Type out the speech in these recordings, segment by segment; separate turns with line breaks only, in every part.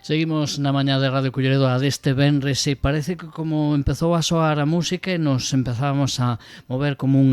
Seguimos na mañá de Radio Culleredo a deste venres e parece que como empezou a soar a música e nos empezábamos a mover como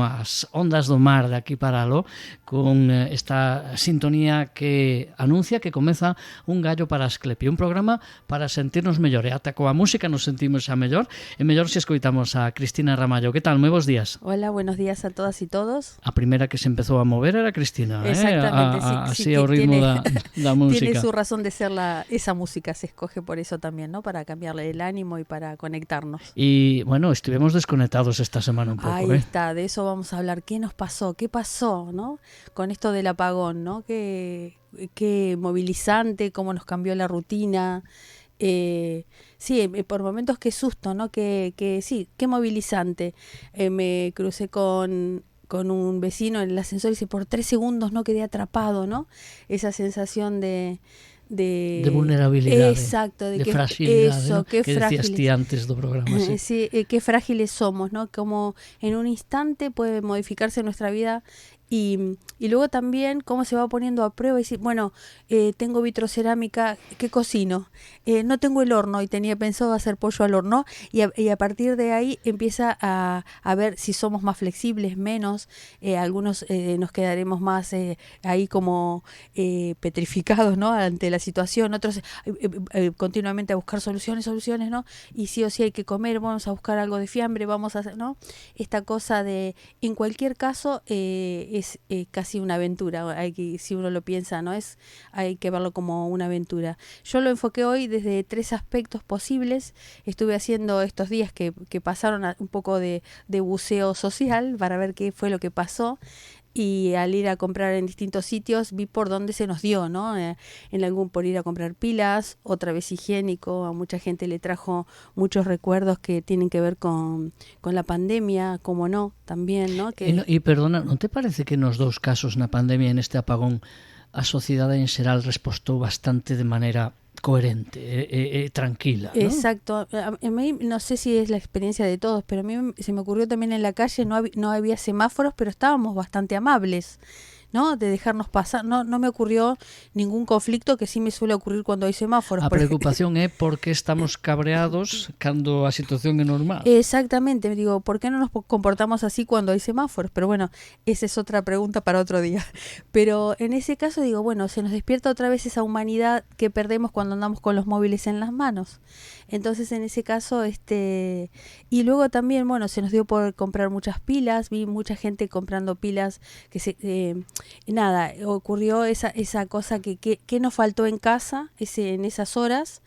as ondas do mar de aquí para aló con esta sintonía que anuncia que comeza Un gallo para Asclepio, un programa para sentirnos mellor e ata coa música nos sentimos xa mellor e mellor se escoitamos a Cristina Ramallo. Que tal? Moi bons días.
Hola, buenos días a todas y todos.
A primeira que se empezou a mover era Cristina,
Exactamente,
así ao ritmo da música.
Tiene su razón de ser esa música, se escoge por eso también, ¿no? Para cambiarle el ánimo y para conectarnos.
Y bueno, estuvimos desconectados esta semana un poco.
Ahí está, de eso vamos a hablar. ¿Qué nos pasó? ¿Qué pasó, no? Con esto del apagón, ¿no? Qué movilizante, cómo nos cambió la rutina. Sí, por momentos qué susto, ¿no? Sí, qué movilizante. Me crucé con un vecino en el ascensor y dice, por 3 segundos no quedé atrapado, ¿no? Esa sensación de vulnerabilidad,
exacto, de fragilidad,
eso,
¿no? Que decías ti antes do programa. Sí,
sí, qué frágiles somos, ¿no? Como en un instante puede modificarse nuestra vida y luego también cómo se va poniendo a prueba y decir, bueno, tengo vitrocerámica, ¿qué cocino? No tengo el horno y tenía pensado hacer pollo al horno y a partir de ahí empieza a ver si somos más flexibles, menos, algunos nos quedaremos más ahí como petrificados, ¿no? Ante la situación, otros continuamente a buscar soluciones, ¿no? Y sí o sí hay que comer, vamos a buscar algo de fiambre, vamos a hacer, ¿no? Esta cosa de, en cualquier caso, es casi una aventura, si uno lo piensa, ¿no? Hay que verlo como una aventura. Yo lo enfoqué hoy desde 3 aspectos posibles. Estuve haciendo estos días que pasaron un poco de buceo social para ver qué fue lo que pasó. Y al ir a comprar en distintos sitios vi por dónde se nos dio, ¿no? Por ir a comprar pilas, otra vez higiénico, a mucha gente le trajo muchos recuerdos que tienen que ver con la pandemia, como no, también, ¿no?
Y perdona, ¿non te parece que nos dous casos na pandemia, en este apagón, a sociedade en xeral respostou bastante de maneira coherente, tranquila, ¿no?
Exacto. A mí no sé si es la experiencia de todos, pero a mí se me ocurrió también en la calle, no había semáforos, pero estábamos bastante amables, ¿no? De dejarnos pasar. No me ocurrió ningún conflicto que sí me suele ocurrir cuando hay semáforos.
A preocupación é por que estamos cabreados cando a situación é normal.
Exactamente, digo, ¿por qué no nos comportamos así cuando hay semáforos? Pero bueno, esa es otra pregunta para otro día. Pero en ese caso digo, bueno, se nos despierta otra vez esa humanidad que perdemos cuando andamos con los móviles en las manos. Entonces en ese caso, y luego también, bueno, se nos dio por comprar muchas pilas, vi mucha gente comprando pilas nada, ocurrió esa cosa que nos faltó en casa en esas horas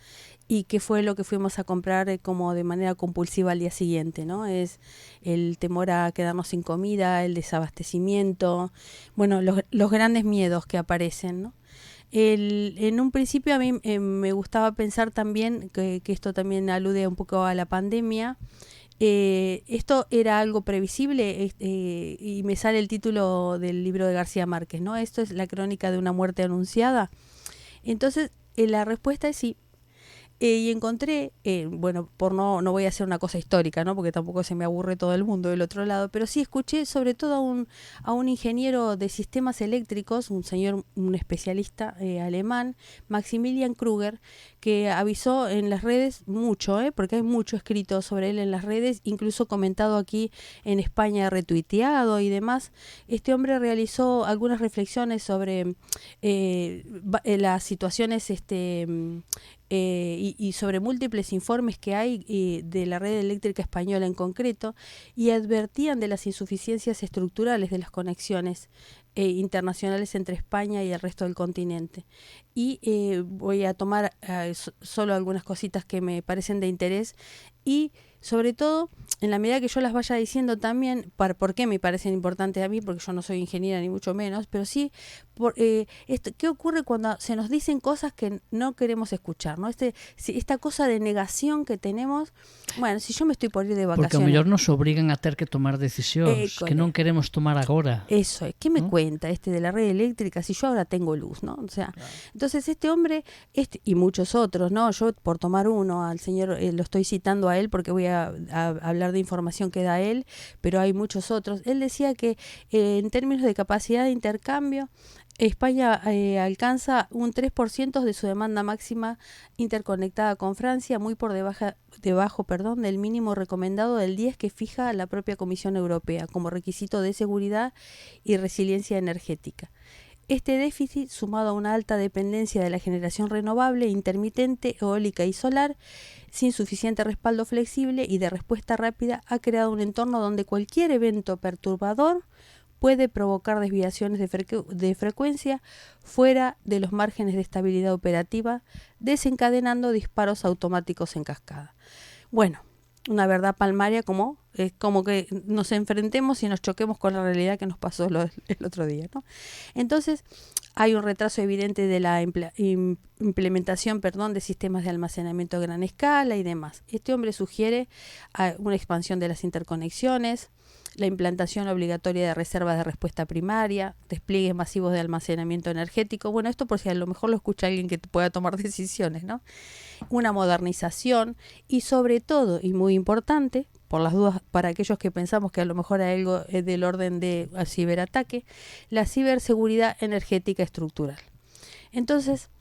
y que fue lo que fuimos a comprar como de manera compulsiva al día siguiente, ¿no? Es el temor a quedarnos sin comida, el desabastecimiento, bueno, los grandes miedos que aparecen, ¿no? En un principio a mí me gustaba pensar también que esto también alude un poco a la pandemia. Esto era algo previsible y me sale el título del libro de García Márquez, ¿no? Esto es la crónica de una muerte anunciada. Entonces la respuesta es sí. Y encontré, bueno, no voy a hacer una cosa histórica, ¿no? Porque tampoco se me aburre todo el mundo del otro lado, pero sí escuché sobre todo a un ingeniero de sistemas eléctricos, un especialista alemán, Maximilian Krüger, que avisó en las redes mucho, porque hay mucho escrito sobre él en las redes, incluso comentado aquí en España, retuiteado y demás. Este hombre realizó algunas reflexiones sobre las situaciones y sobre múltiples informes que hay de la red eléctrica española en concreto, y advertían de las insuficiencias estructurales de las conexiones internacionales entre España y el resto del continente. Y voy a tomar solo algunas cositas que me parecen de interés y sobre todo, en la medida que yo las vaya diciendo también, por qué me parecen importantes a mí, porque yo no soy ingeniera ni mucho menos, pero sí, ¿qué ocurre cuando se nos dicen cosas que no queremos escuchar, ¿no? Esta cosa de negación que tenemos, bueno, si yo me estoy por ir de vacaciones...
Porque ao mellor nos obrigan a ter que tomar decisións que non queremos tomar agora.
Eso es, ¿qué me cuenta de la red eléctrica si yo ahora tengo luz, ¿no? O sea, claro. Entonces este hombre, y muchos otros, ¿no? Yo por tomar uno, al señor, lo estoy citando a él porque voy a hablar de información que da él, pero hay muchos otros. Él decía que en términos de capacidad de intercambio, España alcanza un 3% de su demanda máxima interconectada con Francia, muy por debajo del mínimo recomendado del 10 que fija la propia Comisión Europea como requisito de seguridad y resiliencia energética. Este déficit, sumado a una alta dependencia de la generación renovable, intermitente, eólica y solar, sin suficiente respaldo flexible y de respuesta rápida, ha creado un entorno donde cualquier evento perturbador puede provocar desviaciones de frecuencia fuera de los márgenes de estabilidad operativa, desencadenando disparos automáticos en cascada. Bueno, una verdad palmaria es como que nos enfrentemos y nos choquemos con la realidad que nos pasó el otro día, ¿no? Entonces, hay un retraso evidente de la implementación de sistemas de almacenamiento a gran escala y demás. Este hombre sugiere una expansión de las interconexiones, la implantación obligatoria de reservas de respuesta primaria, despliegues masivos de almacenamiento energético. Bueno, esto por si a lo mejor lo escucha alguien que pueda tomar decisiones, ¿no? Una modernización y sobre todo, y muy importante, por las dudas para aquellos que pensamos que a lo mejor hay algo del orden de ciberataque, la ciberseguridad energética estructural. Entonces,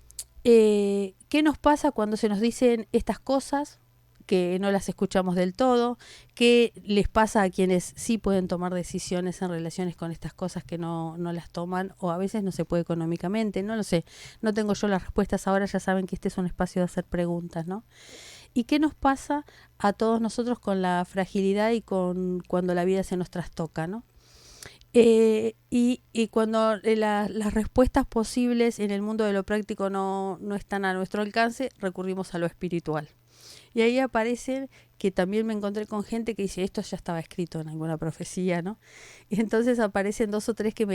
¿qué nos pasa cuando se nos dicen estas cosas que no las escuchamos del todo? ¿Qué les pasa a quienes sí pueden tomar decisiones en relaciones con estas cosas que no las toman o a veces no se puede económicamente? No lo sé, no tengo yo las respuestas ahora, ya saben que este es un espacio de hacer preguntas, ¿no? ¿Y qué nos pasa a todos nosotros con la fragilidad y con cuando la vida se nos trastoca, ¿no? Y cuando las respuestas posibles en el mundo de lo práctico no están a nuestro alcance, recurrimos a lo espiritual. Y ahí aparece que también me encontré con gente que dice, esto ya estaba escrito en alguna profecía, ¿no? Y entonces aparecen 2 o 3 que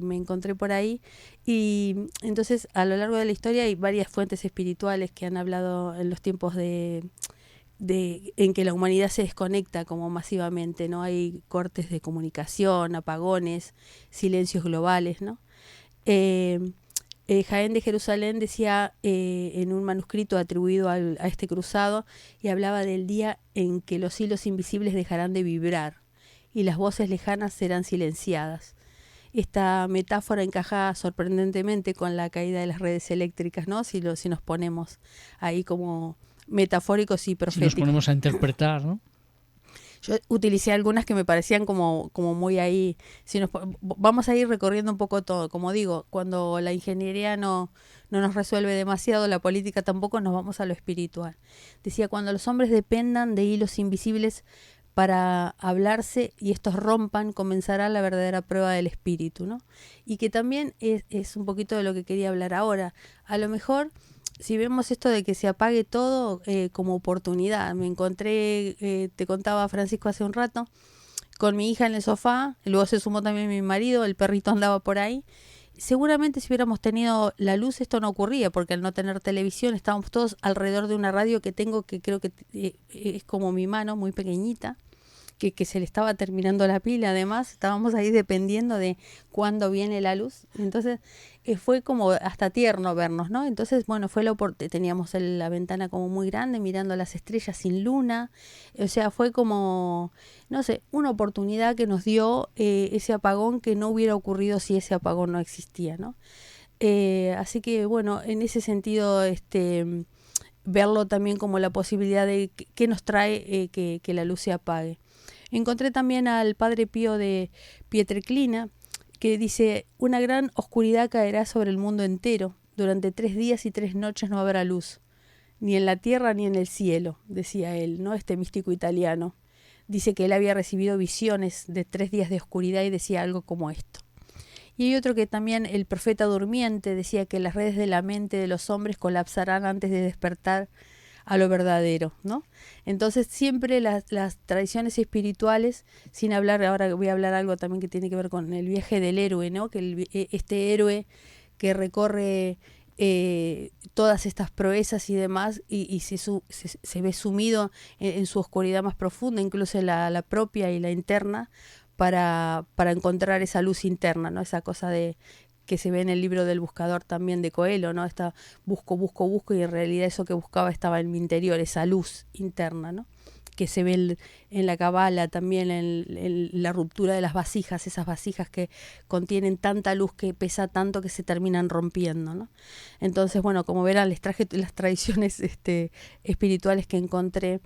me encontré por ahí. Y entonces a lo largo de la historia hay varias fuentes espirituales que han hablado en los tiempos en que la humanidad se desconecta como masivamente, ¿no? Hay cortes de comunicación, apagones, silencios globales, ¿no? Jaén de Jerusalén decía en un manuscrito atribuido a este cruzado y hablaba del día en que los hilos invisibles dejarán de vibrar y las voces lejanas serán silenciadas. Esta metáfora encaja sorprendentemente con la caída de las redes eléctricas, ¿no? Si nos ponemos ahí como metafóricos y proféticos.
Si nos ponemos a interpretar, ¿no?
Yo utilicé algunas que me parecían como muy ahí. Vamos a ir recorriendo un poco todo. Como digo, cuando la ingeniería no nos resuelve demasiado, la política tampoco, nos vamos a lo espiritual. Decía, cuando los hombres dependan de hilos invisibles para hablarse y estos rompan, comenzará la verdadera prueba del espíritu, ¿no? Y que también es un poquito de lo que quería hablar ahora. A lo mejor, si vemos esto de que se apague todo como oportunidad, me encontré, te contaba Francisco hace un rato, con mi hija en el sofá, luego se sumó también mi marido, el perrito andaba por ahí. Seguramente si hubiéramos tenido la luz esto no ocurría, porque al no tener televisión estábamos todos alrededor de una radio que tengo, que creo que es como mi mano, muy pequeñita, que se le estaba terminando la pila. Además estábamos ahí dependiendo de cuándo viene la luz. Entonces fue como hasta tierno vernos, ¿no? Entonces, bueno, teníamos la ventana como muy grande, mirando las estrellas sin luna. O sea, fue como, no sé, una oportunidad que nos dio ese apagón que no hubiera ocurrido si ese apagón no existía, ¿no? Así que, bueno, en ese sentido, verlo también como la posibilidad de que nos trae que la luz se apague. Encontré también al Padre Pío de Pietrelcina, que dice, una gran oscuridad caerá sobre el mundo entero. Durante 3 días y 3 noches no habrá luz, ni en la tierra ni en el cielo, decía él, ¿no? Este místico italiano. Dice que él había recibido visiones de 3 días de oscuridad y decía algo como esto. Y hay otro que también, el profeta durmiente, decía que las redes de la mente de los hombres colapsarán antes de despertar a lo verdadero, ¿no? Entonces siempre las tradiciones espirituales, sin hablar, ahora voy a hablar algo también que tiene que ver con el viaje del héroe, ¿no? Que este héroe que recorre todas estas proezas y demás y se ve sumido en su oscuridad más profunda, incluso la propia y la interna, para encontrar esa luz interna, ¿no? Esa cosa de que se ve en el libro del buscador también de Coelho, ¿no? Busco y en realidad eso que buscaba estaba en mi interior, esa luz interna, ¿no? que se ve en la Cábala, también en la ruptura de las vasijas, esas vasijas que contienen tanta luz, que pesa tanto que se terminan rompiendo, ¿no? Entonces, bueno, como verán, les traje las tradiciones espirituales que encontré.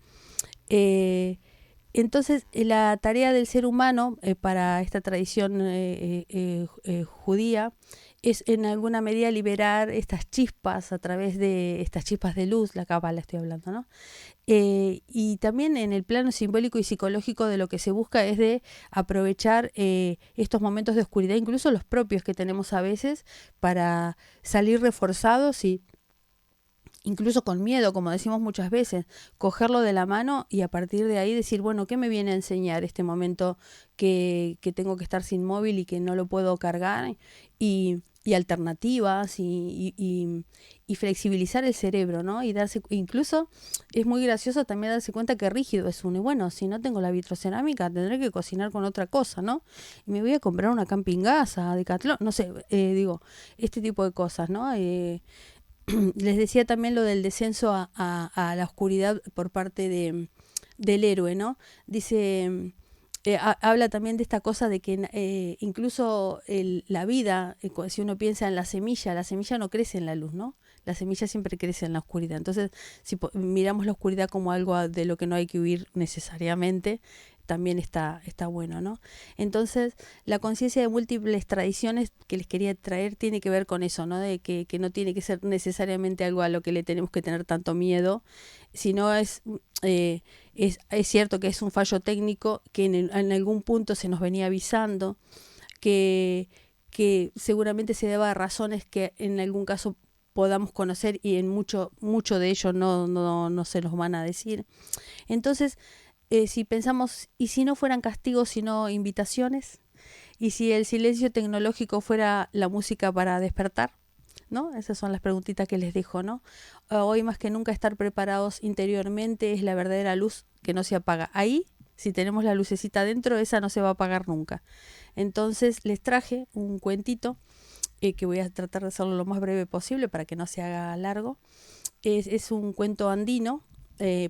Entonces, la tarea del ser humano para esta tradición judía es en alguna medida liberar estas chispas a través de estas chispas de luz, la Cábala estoy hablando, ¿no? Y también en el plano simbólico y psicológico de lo que se busca es de aprovechar estos momentos de oscuridad, incluso los propios que tenemos a veces, para salir reforzados y incluso con miedo, como decimos muchas veces, cogerlo de la mano y a partir de ahí decir, bueno, ¿qué me viene a enseñar este momento que tengo que estar sin móvil y que no lo puedo cargar? Y alternativas y flexibilizar el cerebro, ¿no? Y darse, incluso es muy gracioso también darse cuenta que rígido es uno. Y bueno, si no tengo la vitrocerámica, tendré que cocinar con otra cosa, ¿no? Y me voy a comprar una camping gas a Decathlon, no sé, este tipo de cosas, ¿no? Les decía también lo del descenso a la oscuridad por parte del héroe, ¿no? Dice, habla también de esta cosa de que incluso la vida, si uno piensa en la semilla no crece en la luz, ¿no? La semilla siempre crece en la oscuridad. Entonces, si miramos la oscuridad como algo de lo que no hay que huir necesariamente, también está bueno, ¿no? Entonces, la conciencia de múltiples tradiciones que les quería traer tiene que ver con eso, ¿no? De que no tiene que ser necesariamente algo a lo que le tenemos que tener tanto miedo, sino es cierto que es un fallo técnico que en algún punto se nos venía avisando, que seguramente se deba a razones que en algún caso podamos conocer y en mucho de ello no se nos van a decir. Entonces, si pensamos, ¿y si no fueran castigos sino invitaciones? ¿Y si el silencio tecnológico fuera la música para despertar? ¿No? Esas son las preguntitas que les dejo, ¿no? Hoy más que nunca estar preparados interiormente es la verdadera luz que no se apaga. Ahí, si tenemos la lucecita dentro, esa no se va a apagar nunca. Entonces les traje un cuentito que voy a tratar de hacerlo lo más breve posible para que no se haga largo. Es un cuento andino.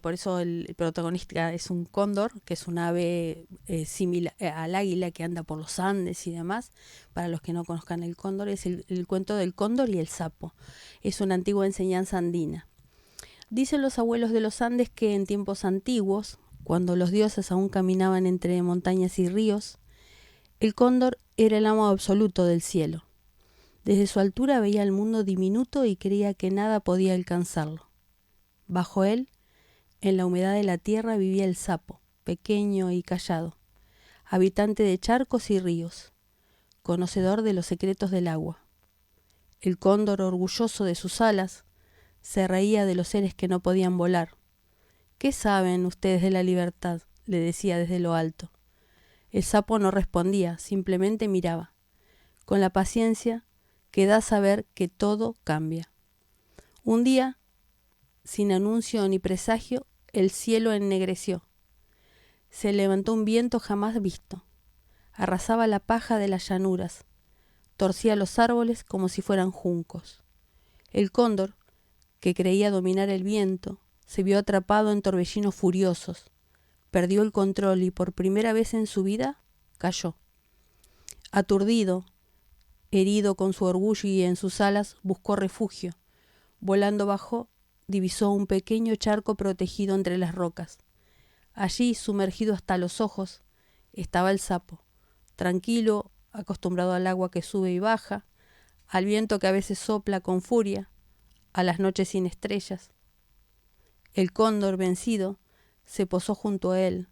Por eso el protagonista es un cóndor, que es un ave similar al águila que anda por los Andes y demás. Para los que no conozcan el cóndor, es el cuento del cóndor y el sapo. Es una antigua enseñanza andina. Dicen los abuelos de los Andes que en tiempos antiguos, cuando los dioses aún caminaban entre montañas y ríos, el cóndor era el amo absoluto del cielo. Desde su altura veía el mundo diminuto y creía que nada podía alcanzarlo. Bajo él, en la humedad de la tierra, vivía el sapo, pequeño y callado, habitante de charcos y ríos, conocedor de los secretos del agua. El cóndor, orgulloso de sus alas, se reía de los seres que no podían volar. ¿Qué saben ustedes de la libertad?, le decía desde lo alto. El sapo no respondía, simplemente miraba, con la paciencia que da a saber que todo cambia. Un día, sin anuncio ni presagio, el cielo ennegreció. Se levantó un viento jamás visto. Arrasaba la paja de las llanuras. Torcía los árboles como si fueran juncos. El cóndor, que creía dominar el viento, se vio atrapado en torbellinos furiosos. Perdió el control y por primera vez en su vida cayó. Aturdido, herido con su orgullo y en sus alas, buscó refugio. Volando bajó, divisó un pequeño charco protegido entre las rocas. Allí, sumergido hasta los ojos, estaba el sapo, tranquilo, acostumbrado al agua que sube y baja, al viento que a veces sopla con furia, a las noches sin estrellas. El cóndor, vencido, se posó junto a él.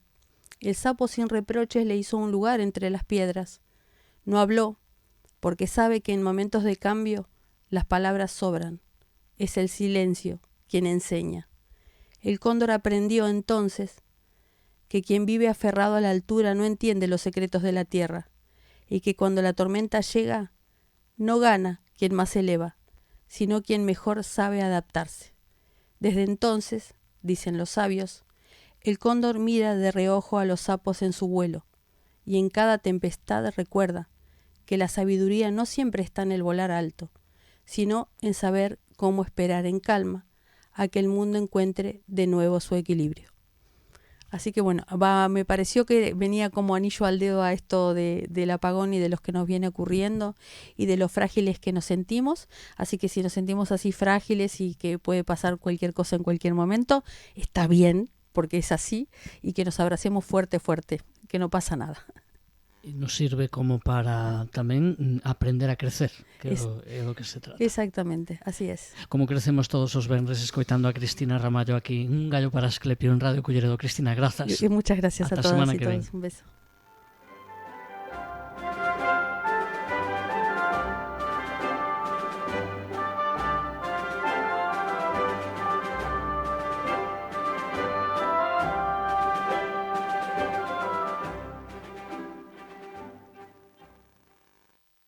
El sapo sin reproches le hizo un lugar entre las piedras. No habló, porque sabe que en momentos de cambio las palabras sobran. Es el silencio quien enseña. El cóndor aprendió entonces que quien vive aferrado a la altura no entiende los secretos de la tierra, y que cuando la tormenta llega, no gana quien más eleva, sino quien mejor sabe adaptarse. Desde entonces, dicen los sabios, el cóndor mira de reojo a los sapos en su vuelo, y en cada tempestad recuerda que la sabiduría no siempre está en el volar alto, sino en saber cómo esperar en calma a que el mundo encuentre de nuevo su equilibrio. Así que bueno, me pareció que venía como anillo al dedo a esto del apagón y de los que nos viene ocurriendo y de lo frágiles que nos sentimos. Así que si nos sentimos así frágiles y que puede pasar cualquier cosa en cualquier momento, está bien, porque es así, y que nos abracemos fuerte, fuerte, que no pasa nada.
E nos sirve como para tamén aprender a crecer, que é o que se trata.
Exactamente, así es.
Como crecemos todos os venres escoitando a Cristina Ramallo aquí, un gallo para Asclepio en Radio Culleredo. Cristina, grazas.
Y muchas gracias
Ata
a todas y
semana que
todos.
ven.
Un beso.